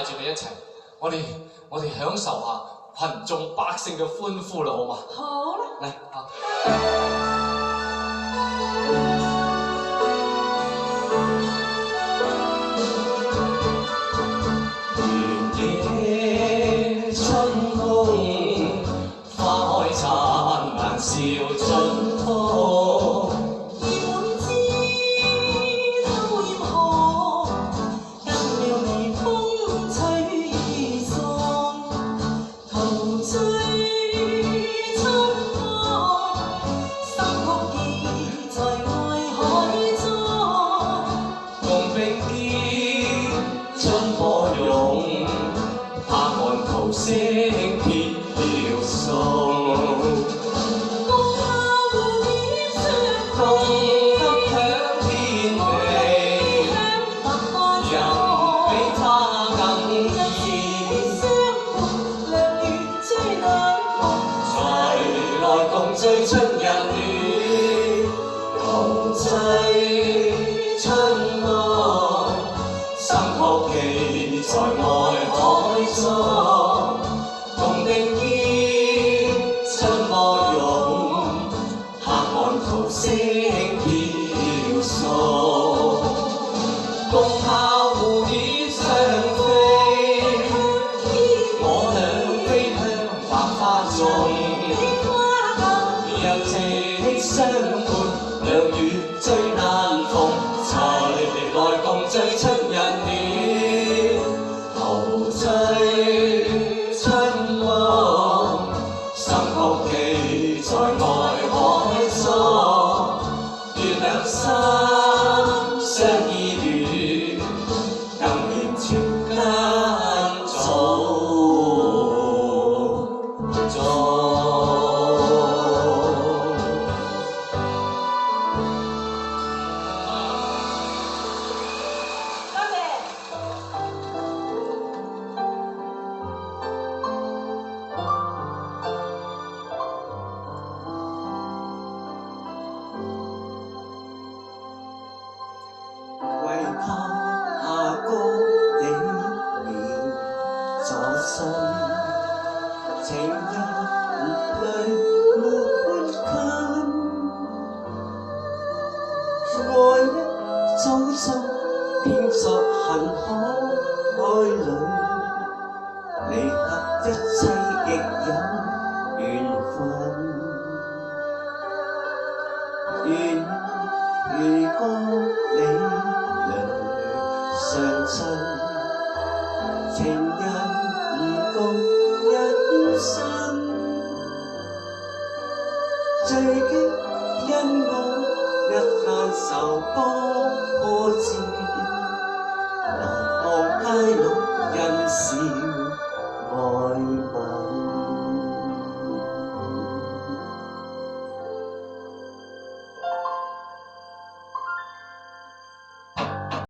帶住你一齊，我哋享受下群眾百姓嘅歡呼啦，好嘛？好啦，嚟原野春空，花開燦爛笑春風。聲飄送，共下湖面相共分享天地，人比他更易。良緣最難逢，齊來共醉春日暖，同醉春光，心曲寄在愛海中。同定見春波湧，黑岸濤聲飄送，共下湖面相飛，我倆飛向百花中，柔情的相伴，良緣最難逢，齊來共醉春日暖，陶醉春光，心曲寄在愛海中，願兩心相依戀，更顯全間早下歌影了左心，情人淚沒近，愛一早心偏作恨海裏，離合一切亦有緣分。如果你相親，情人共一生，最驚因我一旦愁多波折，難忘街路人事。